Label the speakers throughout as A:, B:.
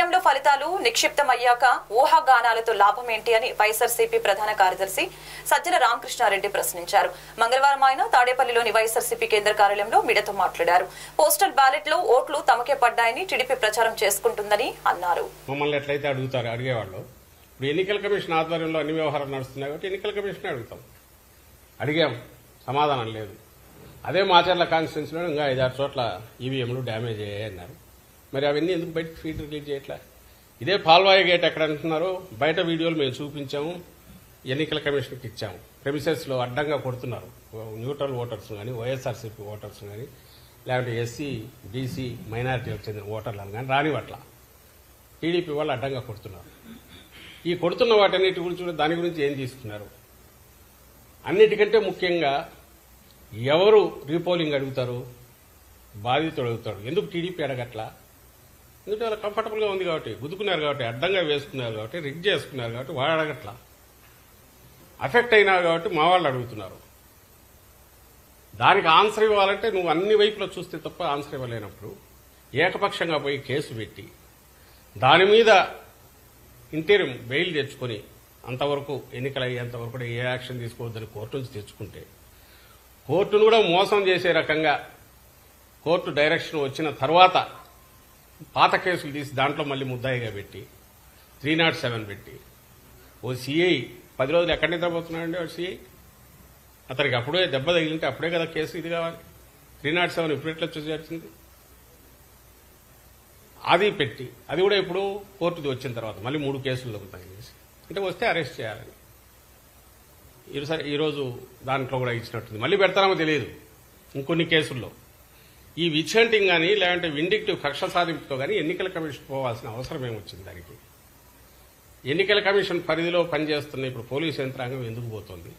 A: ఈవీఎంలో ఫలితాలు నిక్షిప్తమయ్యాక ఊహాగానాలతో లాభం ఏంటి అని వైఎస్ఆర్సీపీ ప్రధాన కార్యదర్శి సజ్జల రామకృష్ణారెడ్డి ప్రశ్నించారు. మంగళవారం ఆయన తాడేపల్లిలోని వైఎస్ఆర్సీపీ కేంద్ర కార్యాలయంలో మీడియాతో మాట్లాడారు. పోస్టల్ బ్యాలెట్ లో ఓట్లు తమకే పడ్డాయని టీడీపీ ప్రచారం చేసుకుంటుందని అన్నారు.
B: మమ్మల్ని ఎట్లయితే అడిగేవాళ్ళు ఇప్పుడు ఎన్నికల కమిషన్ ఆధ్వర్యంలో అన్ని వ్యవహారాలు నడుస్తున్నాయి కాబట్టి ఎన్నికల కమిషన్ అడిగాం, సమాధానం లేదు. అదే మాచర్ల కాన్స్టిట్యున్సీలో ఇంకా 5-6 చోట్ల ఈవీఎంలు డ్యామేజ్ అయ్యాయి అన్నారు. మరి అవన్నీ ఎందుకు బయట ఫీడ్ రిలీజ్ చేయట్లా? ఇదే పాల్వాయి గేట్ ఎక్కడ అంటున్నారో బయట వీడియోలు మేము చూపించాము, ఎన్నికల కమిషన్కి ఇచ్చాము. ప్రెమిసెస్ లో అడ్డంగా కొడుతున్నారు. న్యూట్రల్ ఓటర్స్ కానీ, వైఎస్ఆర్సీపీ ఓటర్స్ కానీ, లేకపోతే ఎస్సీ బీసీ మైనారిటీలకు చెందిన ఓటర్లను కానీ రానివట్ల టీడీపీ వాళ్ళు అడ్డంగా కొడుతున్నారు. ఈ కొడుతున్న వాటన్నిటి గురించి దాని గురించి ఏం తీసుకున్నారు? అన్నిటికంటే ముఖ్యంగా ఎవరు రీపోలింగ్ అడుగుతారు? బాధితుడు అడుగుతాడు. ఎందుకు టీడీపీ అడగట్లా? ఎందుకంటే వాళ్ళు కంఫర్టబుల్ గా ఉంది కాబట్టి, గుద్దుకున్నారు కాబట్టి, అడ్డంగా వేసుకున్నారు కాబట్టి, రిగ్ చేసుకున్నారు కాబట్టి వాడు అడగట్లా. అఫెక్ట్ అయినారు కాబట్టి మా వాళ్ళు అడుగుతున్నారు. దానికి ఆన్సర్ ఇవ్వాలంటే నువ్వు అన్ని వైపులో చూస్తే తప్ప ఆన్సర్ ఇవ్వలేనప్పుడు ఏకపక్షంగా పోయి కేసు పెట్టి దాని మీద ఇంటీరియం బెయిల్ తెచ్చుకొని అంతవరకు ఎన్నికలు అయ్యేంతవరకు కూడా ఏ యాక్షన్ తీసుకోవద్దని కోర్టు నుంచి తెచ్చుకుంటే, కోర్టును కూడా మోసం చేసే రకంగా కోర్టు డైరెక్షన్ వచ్చిన తర్వాత పాత కేసులు తీసి దాంట్లో మళ్లీ ముద్దాయిగా పెట్టి 307 పెట్టి ఓ సిఐ 10 రోజులు ఎక్కడ నిద్రపోతున్నాడండి వాడు సిఐ? అతనికి అప్పుడే దెబ్బ తగిలింటే అప్పుడే కదా కేసు ఇది కావాలి. 307 ఇప్పుడు ఎట్లా వచ్చింది? అది పెట్టి అది కూడా ఇప్పుడు కోర్టుది వచ్చిన తర్వాత మళ్ళీ 3 కేసులు దొరుకుతాయి అంటే వస్తే అరెస్ట్ చేయాలని ఈరోజు దాంట్లో కూడా ఇచ్చినట్టుంది. మళ్ళీ పెడతారో తెలియదు ఇంకొన్ని కేసుల్లో. ఈ విచ్ హంటింగ్ కానీ లేదంటే విండిక్టివ్ కక్ష సాధింపుతో కానీ ఎన్నికల కమిషన్ పోవాల్సిన అవసరం ఏమొచ్చింది? దానికి ఎన్నికల కమిషన్ పరిధిలో పనిచేస్తున్న ఇప్పుడు పోలీసు యంత్రాంగం ఎందుకు పోతుంది?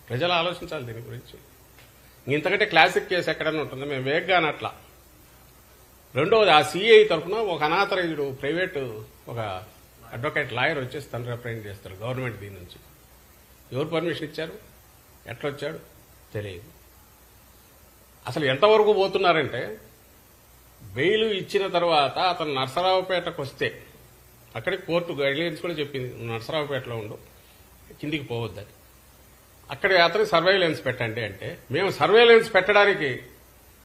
B: ప్రజలు ఆలోచించాలి దీని గురించి. ఇంతకంటే క్లాసిక్ కేసు ఎక్కడన్నా ఉంటుందో మేము వేగ్గానట్లా. రెండవది ఆ సిఐ తరఫున ఒక అనాథరైజ్డ్ ప్రైవేటు ఒక అడ్వకేట్ లాయర్ వచ్చేసి తను రిప్రజెంట్ చేస్తారు గవర్నమెంట్ దీని నుంచి. ఎవరు పర్మిషన్ ఇచ్చారు? ఎట్లొచ్చాడు తెలియదు. అసలు ఎంతవరకు పోతున్నారంటే బెయిల్ ఇచ్చిన తర్వాత అతను నర్సరావుపేటకు వస్తే అక్కడికి కోర్టు గైడ్లైన్స్ కూడా చెప్పింది, నర్సరావుపేటలో ఉండు, కిందికి పోవద్దని. అక్కడ అతను సర్వేలెన్స్ పెట్టండి అంటే మేము సర్వేలెన్స్ పెట్టడానికి